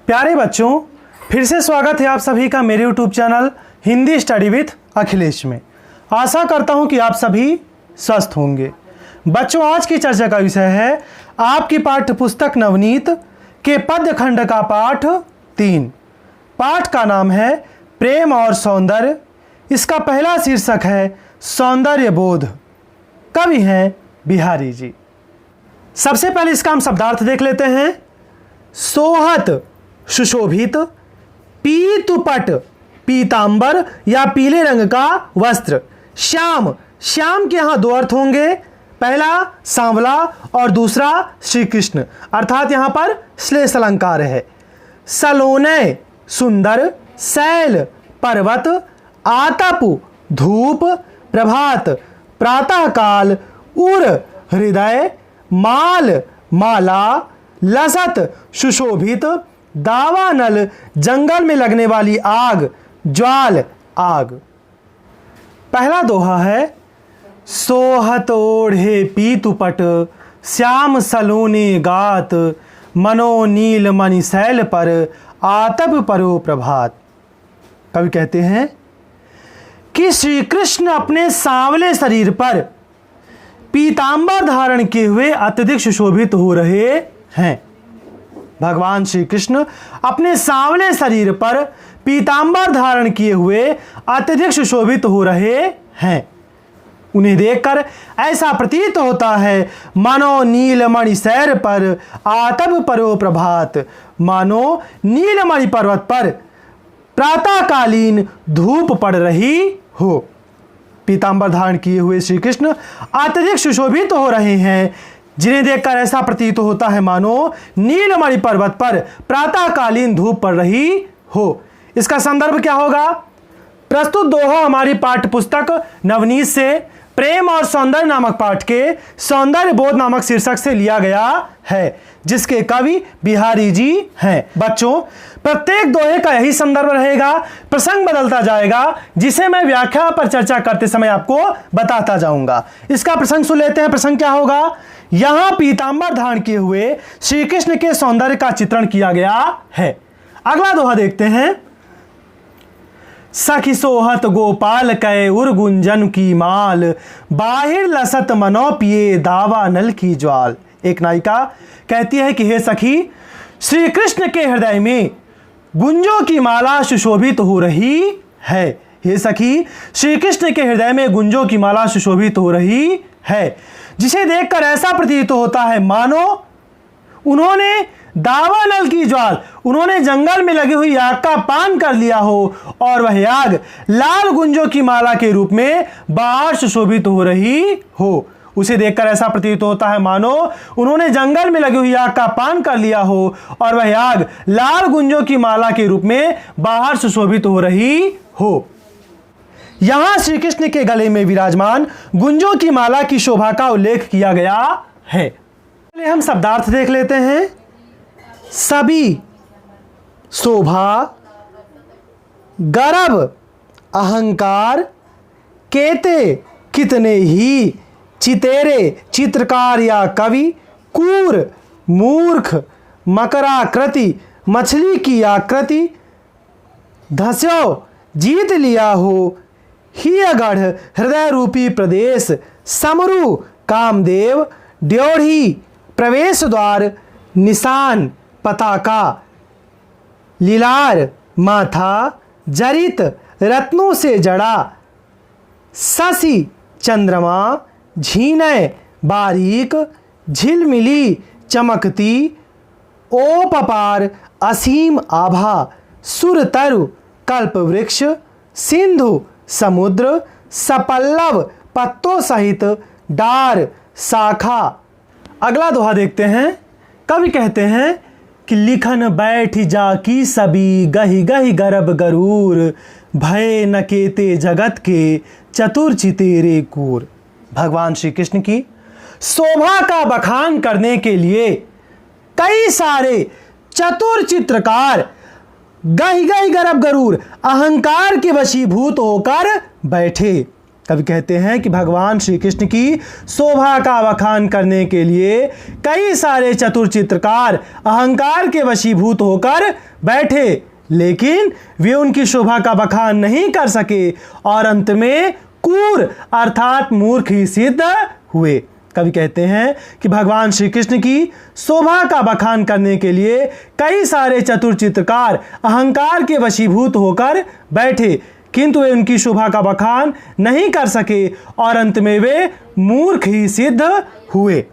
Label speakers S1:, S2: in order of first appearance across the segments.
S1: प्यारे बच्चों, फिर से स्वागत है आप सभी का मेरे YouTube channel Hindi study with Akhilesh में। आशा करता हूं कि आप सभी स्वस्थ होंगे। बच्चों, आज की चर्चा का विषय है आपकी पाठ्य पुस्तक नवनीत के पद्य खंड का पाठ 3। पाठ का नाम है प्रेम और सौंदर्य। इसका पहला शीर्षक है सौंदर्य बोध। कवि हैं बिहारी जी। सबसे पहले इसका हम शब्दार्थ देख लेते हैं। सोहत सुशोभित, पीतुपट पीतांबर या पीले रंग का वस्त्र। श्याम, श्याम के यहाँ दो अर्थ होंगे, पहला सांवला और दूसरा श्री कृष्ण, अर्थात यहाँ पर श्लेष अलंकार है। सलोनय सुंदर, शैल पर्वत, आतप धूप, प्रभात प्रातः काल, उर हृदय, माल माला, लसत सुशोभित, दावानल जंगल में लगने वाली आग, ज्वाल आग। पहला दोहा है सोहत ओढ़े पीतुपट, श्याम सलोने गात, मनो नील मणि शैल पर, आतप परो प्रभात। कवि कहते हैं कि श्री कृष्ण अपने सांवले शरीर पर पीतांबर धारण किए हुए अत्यधिक सुशोभित हो रहे हैं। भगवान श्री कृष्ण अपने सांवले शरीर पर पीतांबर धारण किए हुए अत्यधिक सुशोभित हो रहे हैं। उन्हें देखकर ऐसा प्रतीत होता है मानो नीलमणि सैर पर, आतप परो प्रभात, मानो नीलमणि पर्वत पर प्रातःकालीन धूप पड़ रही हो। पीतांबर धारण किए हुए श्री कृष्ण अत्यधिक सुशोभित हो रहे हैं, जिन्हें देखकर ऐसा प्रतीत होता है मानो नीलमणि पर्वत पर प्रातःकालीन धूप पड़ रही हो। इसका संदर्भ क्या होगा? प्रस्तुत दोहा हमारी पाठ्य पुस्तक नवनीत से प्रेम और सौंदर्य नामक पाठ के सौंदर्य बोध नामक शीर्षक से लिया गया है, जिसके कवि बिहारी जी हैं। बच्चों, प्रत्येक दोहे का यही संदर्भ रहेगा, प्रसंग बदलता जाएगा, जिसे मैं व्याख्या पर चर्चा करते समय आपको बताता जाऊंगा। इसका प्रसंग सुन लेते हैं। प्रसंग क्या होगा? यहां पीतांबर धारण किए हुए श्री कृष्ण के सौंदर्य का चित्रण किया गया है। अगला दोहा देखते हैं। सखी सोहत गोपाल कै उर गुंजन की माल, बाहिर लसत मनो पिए दावा नल की ज्वाल। एक नायिका कहती है कि हे सखी, श्री कृष्ण के हृदय में गुंजों की माला सुशोभित हो रही है। हे सखी, श्री कृष्ण के हृदय में गुंजों की माला सुशोभित हो रही है, जिसे देखकर ऐसा प्रतीत होता है मानो उन्होंने दावानल की ज्वाल, उन्होंने जंगल में लगी हुई आग का पान कर लिया हो और वह आग लाल गुंजों की माला के रूप में बाहर सुशोभित हो रही हो। उसे देखकर ऐसा प्रतीत होता है मानो उन्होंने जंगल में लगी हुई आग का पान कर लिया हो और वह आग लाल गुंजों की माला के रूप में बाहर सुशोभित हो रही हो। यहां श्री कृष्ण के गले में विराजमान गुंजों की माला की शोभा का उल्लेख किया गया है। पहले हम शब्दार्थ देख लेते हैं। सभी शोभा, गर्व, अहंकार, केते कितने ही, चितेरे चित्रकार या कवि, कूर मूर्ख, मकराकृति मछली की आकृति, धस्यो जीत लिया हो, हियगढ़ हृदय रूपी प्रदेश, समरू कामदेव, ड्योढ़ी प्रवेश द्वार, निशान पताका, लीलार माथा, जरित रत्नों से जड़ा, शशि चंद्रमा, झीनय बारीक, झिलमिली चमकती, ओपपार असीम आभा, सुरतरु कल्पवृक्ष, सिंधु समुद्र, सपल्लव पत्तों सहित डार शाखा। अगला दोहा देखते हैं। कवि कहते हैं कि लिखन बैठ जाकी सभी, गहि गहि गर्भ गरूर, भय न केते जगत के, चतुर चितेरे कूर। भगवान श्री कृष्ण की शोभा का बखान करने के लिए कई सारे चतुर चित्रकार गहि गहि गर्भ गरूर अहंकार के वशीभूत होकर बैठे। कवि कहते हैं कि भगवान श्री कृष्ण की शोभा का बखान करने के लिए कई सारे चतुर चित्रकार अहंकार के वशीभूत होकर बैठे, लेकिन वे उनकी शोभा का बखान नहीं कर सके और अंत में क्रूर अर्थात मूर्ख ही सिद्ध हुए। कवि कहते हैं कि भगवान श्री कृष्ण की शोभा का बखान करने के लिए कई सारे चतुर चित्रकार अहंकार के वशीभूत होकर बैठे, किंतु वे उनकी शोभा का बखान नहीं कर सके और अंत में वे मूर्ख ही सिद्ध हुए।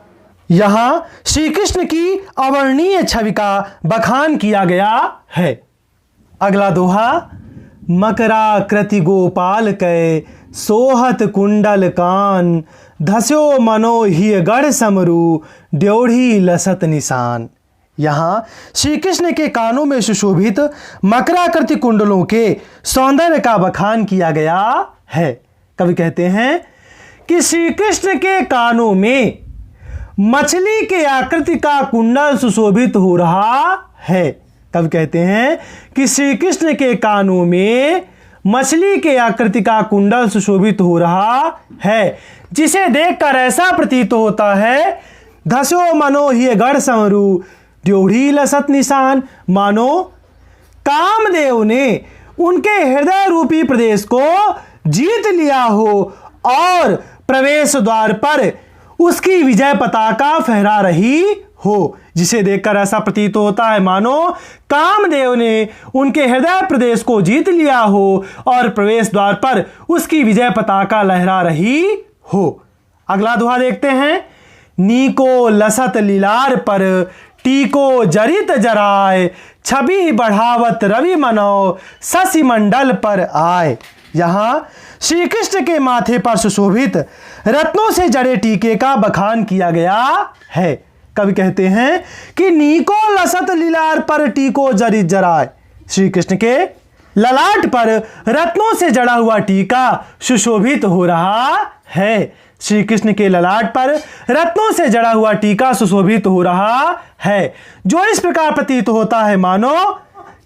S1: यहाँ श्री कृष्ण की अवर्णनीय छवि का बखान किया गया है। अगला दोहा, मकराकृति गोपाल कै सोहत कुंडल कान, धस्यो मनो ही गढ़ समरू ड्योढ़ी लसत निशान। यहाँ श्री कृष्ण के कानों में सुशोभित मकराकृति कुंडलों के सौंदर्य का बखान किया गया है। कवि कहते हैं कि श्री कृष्ण के कानों में मछली के आकृति का कुंडल सुशोभित हो रहा है। कवि कहते हैं कि श्री कृष्ण के कानों में मछली के आकृति का कुंडल सुशोभित हो रहा है, जिसे देखकर ऐसा प्रतीत होता है धस्यो मनो ही गढ़ समरू ड्योढ़ी लसत निशान, मानो कामदेव ने उनके हृदय रूपी प्रदेश को जीत लिया हो और प्रवेश द्वार पर उसकी विजय पताका फहरा रही हो, जिसे देखकर ऐसा प्रतीत होता है मानो कामदेव ने उनके हृदय प्रदेश को जीत लिया हो और प्रवेश द्वार पर उसकी विजय पताका लहरा रही हो। अगला दोहा देखते हैं, नीको लसत लीलार पर टीको जरित जराय, छवि बढ़ावत रवि मनो शशि मंडल पर आए। यहाँ श्री कृष्ण के माथे पर सुशोभित रत्नों से जड़े टीके का बखान किया गया है। कवि कहते हैं कि नीको लसत लीलार पर टीको जरित जराय, श्री कृष्ण के ललाट पर रत्नों से जड़ा हुआ टीका सुशोभित हो रहा है। श्री कृष्ण के ललाट पर रत्नों से जड़ा हुआ टीका सुशोभित हो रहा है, जो इस प्रकार प्रतीत होता है मानो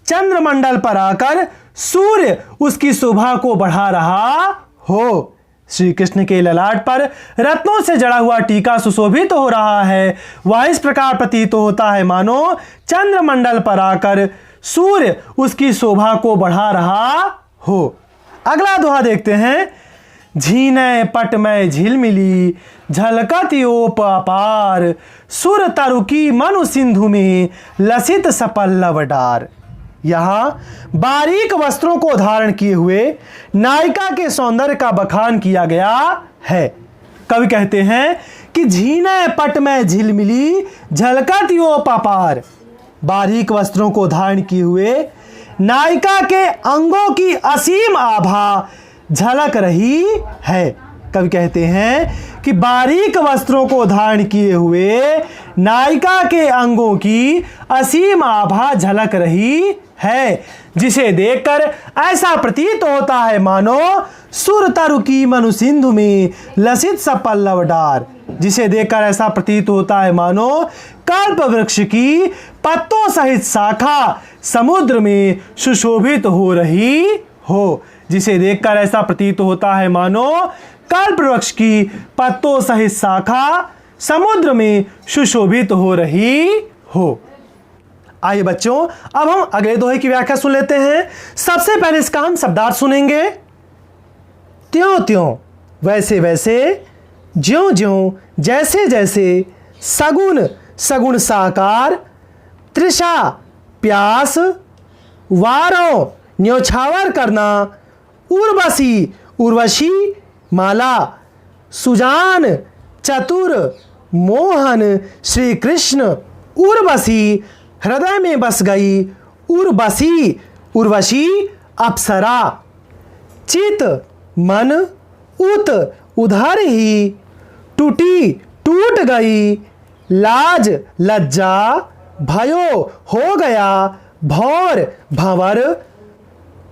S1: चंद्रमंडल पर आकर सूर्य उसकी शोभा को बढ़ा रहा हो। श्री कृष्ण के ललाट पर रत्नों से जड़ा हुआ टीका सुशोभित हो रहा है, वह इस प्रकार प्रतीत होता है मानो चंद्रमंडल पर आकर सूर्य उसकी शोभा को बढ़ा रहा हो। अगला दोहा देखते हैं, झीने पट में झिलमिली झलकत ओप अपार, सुर तरुकी मनु सिंधु में लसित सपल्लव डार। यहाँ बारीक वस्त्रों को धारण किए हुए नायिका के सौंदर्य का बखान किया गया है। कवि कहते हैं कि झीने पट में झिलमिली झलकत ओप अपार, बारीक वस्त्रों को धारण किए हुए नायिका के अंगों की असीम आभा झलक रही है। कवि कहते हैं कि बारीक वस्त्रों को धारण किए हुए नायिका के अंगों की असीम आभा झलक रही है, जिसे देखकर ऐसा प्रतीत होता है मानो सुर तरुकी मनु सिंधु में लसित सपल्लव डार, जिसे देखकर ऐसा प्रतीत होता है मानो कल्प वृक्ष की पत्तों सहित शाखा समुद्र में सुशोभित हो रही हो, जिसे देखकर ऐसा प्रतीत होता है मानो कल्प वृक्ष की पत्तों सहित शाखा समुद्र में सुशोभित हो रही हो। आइए बच्चों, अब हम अगले दोहे की व्याख्या सुन लेते हैं। सबसे पहले इसका हम शब्दार्थ सुनेंगे। त्यों त्यों, वैसे वैसे, ज्यों ज्यों, जैसे जैसे, सगुन सगुन साकार, तृषा प्यास, वारों न्योछावर करना, उर्वशी उर्वशी माला, सुजान चतुर मोहन श्री कृष्ण, उर्वशी हृदय में बस गई, उर्वशी उर्वशी अप्सरा, चित मन उत उधर ही, टूटी टूट गई, लाज लज्जा, भयो हो गया, भौर भंवर,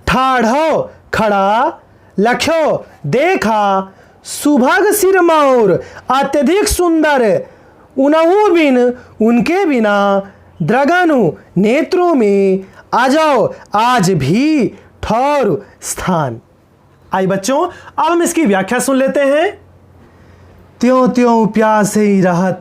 S1: ठाढ़ो खड़ा, लख्यो देखा, सुभग सिरमौर अत्यधिक सुंदर, उनहु बिन उनके बिना, द्रगनु नेत्रों में, आ जाओ आज भी ठौर स्थान। आइए बच्चों, अब हम इसकी व्याख्या सुन लेते हैं। त्यों त्यों प्यासे ही रहत,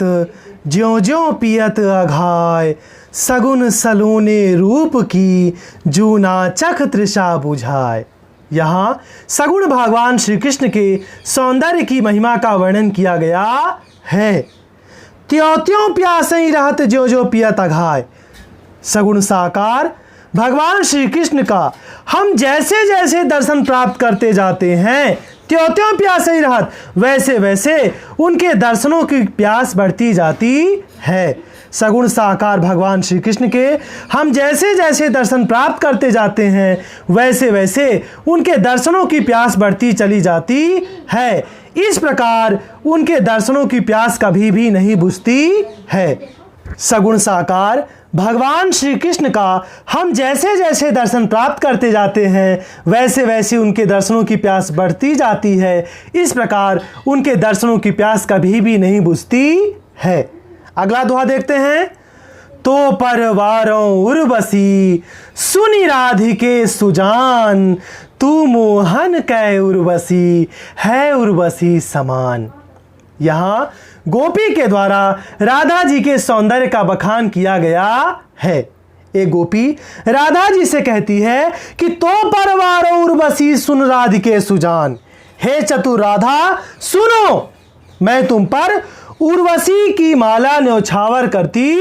S1: ज्यों ज्यों पियत अघाय, सगुन सलोने रूप की, जूना चख तृषा बुझाए। यहाँ सगुण भगवान श्री कृष्ण के सौंदर्य की महिमा का वर्णन किया गया है। त्यों त्यों प्यासे ही रहत, ज्यों ज्यों पियत अघाय। सगुण साकार भगवान श्री कृष्ण का हम जैसे जैसे दर्शन प्राप्त करते जाते हैं, त्यों त्यों प्यासे ही रहत, वैसे वैसे उनके दर्शनों की प्यास बढ़ती जाती है। सगुण साकार भगवान श्री कृष्ण के हम जैसे जैसे दर्शन प्राप्त करते जाते हैं, वैसे वैसे उनके दर्शनों की प्यास बढ़ती चली जाती है। इस प्रकार उनके दर्शनों की प्यास कभी भी नहीं बुझती है। सगुण साकार भगवान श्री कृष्ण का हम जैसे जैसे दर्शन प्राप्त करते जाते हैं, वैसे वैसे उनके दर्शनों की प्यास बढ़ती जाती है। इस प्रकार उनके दर्शनों की प्यास कभी भी नहीं बुझती है। अगला दोहा देखते हैं। तो परवारों उर्वशी, सुनि राधिके सुजान, तू मोहन कै उर्वशी, है उर्वशी समान। यहाँ गोपी के द्वारा राधा जी के सौंदर्य का बखान किया गया है। एक गोपी राधा जी से कहती है कि तो परवारो उर्वशी सुन राधिके सुजान, हे चतुर राधा सुनो, मैं तुम पर उर्वशी की माला न्यौछावर करती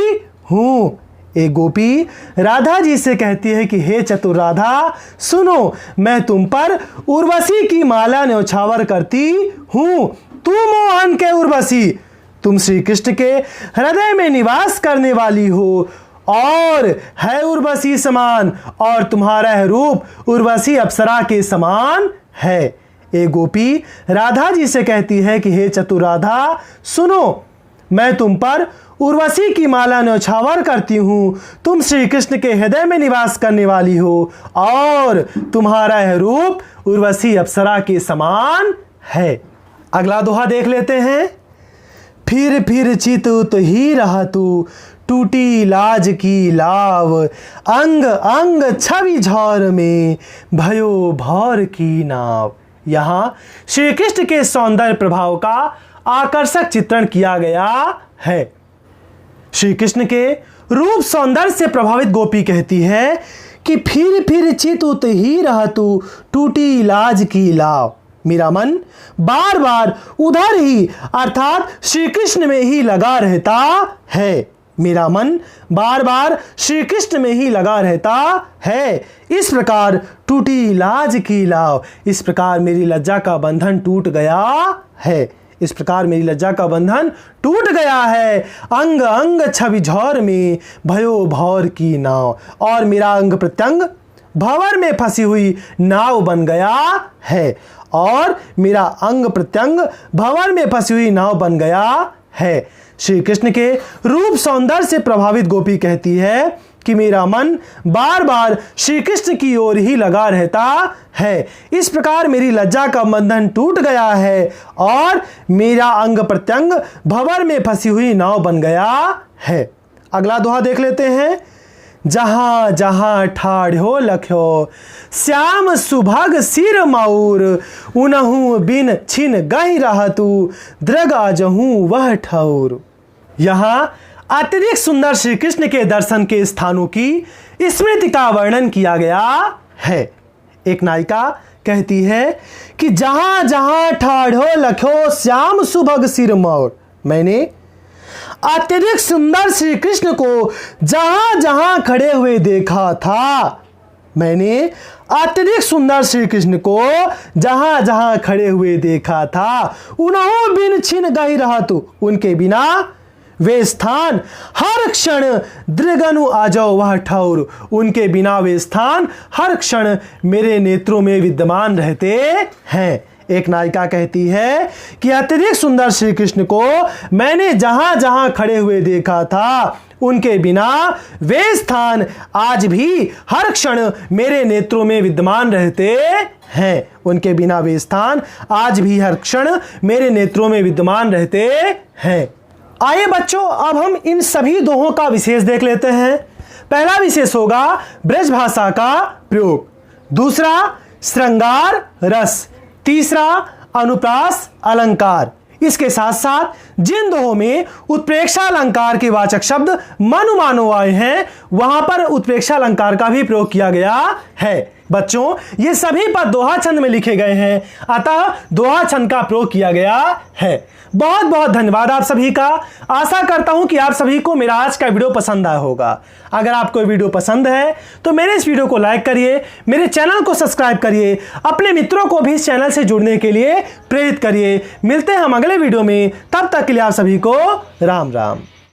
S1: हूँ। एक गोपी राधा जी से कहती है कि हे चतुर राधा सुनो, मैं तुम पर उर्वशी की माला न्यौछावर करती हूँ। तू मोहन के उर्वशी, तुम श्री कृष्ण के हृदय में निवास करने वाली हो, और है उर्वशी समान, और तुम्हारा रूप उर्वशी अप्सरा के समान है। एक गोपी राधा जी से कहती है कि हे चतुर राधा सुनो, मैं तुम पर उर्वशी की माला न्यौछावर करती हूँ, तुम श्री कृष्ण के हृदय में निवास करने वाली हो, और तुम्हारा रूप उर्वशी अप्सरा के समान है। अगला दोहा देख लेते हैं। फिर चित ही रहतु, टूटी लाज की लाव, अंग अंग छवि झौर में, भयो भौर की नाव। यहाँ श्री कृष्ण के सौंदर्य प्रभाव का आकर्षक चित्रण किया गया है। श्री कृष्ण के रूप सौंदर्य से प्रभावित गोपी कहती है कि फिर चित ही रहतु, टूटी लाज की लाव। मेरा मन बार बार उधर ही अर्थात श्री कृष्ण में ही लगा रहता है। मेरा मन बार बार श्री कृष्ण में ही लगा रहता है। इस प्रकार टूटी लाज की लाव, इस प्रकार मेरी लज्जा का बंधन टूट गया है। इस प्रकार मेरी लज्जा का बंधन टूट गया है। अंग अंग छवि झौर में, भयो भौर की नाव, और मेरा अंग प्रत्यंग भंवर में फंसी हुई नाव बन गया है। और मेरा अंग प्रत्यंग भंवर में फंसी हुई नाव बन गया है। श्री कृष्ण के रूप सौंदर्य से प्रभावित गोपी कहती है कि मेरा मन बार बार श्री कृष्ण की ओर ही लगा रहता है। इस प्रकार मेरी लज्जा का बंधन टूट गया है, और मेरा अंग प्रत्यंग भंवर में फंसी हुई नाव बन गया है। अगला दोहा देख लेते हैं। जहाँ जहाँ ठाढ़ो लख्यो, श्याम सुभग सिर मऊर, उनहु बिन छिन गहि रहतु, द्रगा जहूँ वह ठौर। यहाँ अत्यधिक सुंदर श्री कृष्ण के दर्शन के स्थानों की स्मृति का वर्णन किया गया है। एक नायिका कहती है कि जहाँ जहाँ ठाढ़ो लख्यो, श्याम सुभग सिर मऊर। मैंने अत्यधिक सुंदर श्री कृष्ण को जहां जहां खड़े हुए देखा था। मैंने अत्यधिक सुंदर श्री कृष्ण को जहां जहां खड़े हुए देखा था। उन्हों बिन छिन गहि रहतु, उनके बिना वे स्थान हर क्षण दृगनु आ जाओ वह ठौर, उनके बिना वे स्थान हर क्षण मेरे नेत्रों में विद्यमान रहते हैं। एक नायिका कहती है कि अत्यधिक सुंदर श्री कृष्ण को मैंने जहां जहां खड़े हुए देखा था, उनके बिना वे स्थान आज भी हर क्षण मेरे नेत्रों में विद्यमान रहते हैं। उनके बिना वे स्थान आज भी हर क्षण मेरे नेत्रों में विद्यमान रहते हैं। आइए बच्चों, अब हम इन सभी दोहों का विशेष देख लेते हैं। पहला विशेष होगा ब्रज भाषा का प्रयोग, दूसरा श्रृंगार रस, तीसरा अनुप्रास अलंकार। इसके साथ साथ जिन दोहों में उत्प्रेक्षा अलंकार के वाचक शब्द मनु मानो आए हैं वहां पर उत्प्रेक्षा अलंकार का भी प्रयोग किया गया है। बच्चों, ये सभी पद दोहा छंद में लिखे गए हैं, अतः दोहा छंद का प्रयोग किया गया है। बहुत बहुत धन्यवाद आप सभी का। आशा करता हूं कि आप सभी को मेरा आज का वीडियो पसंद आया होगा। अगर आपको वीडियो पसंद है तो मेरे इस वीडियो को लाइक करिए, मेरे चैनल को सब्सक्राइब करिए, अपने मित्रों को भी इस चैनल से जुड़ने के लिए प्रेरित करिए। मिलते हैं हम अगले वीडियो में, तब तक के लिए आप सभी को राम राम।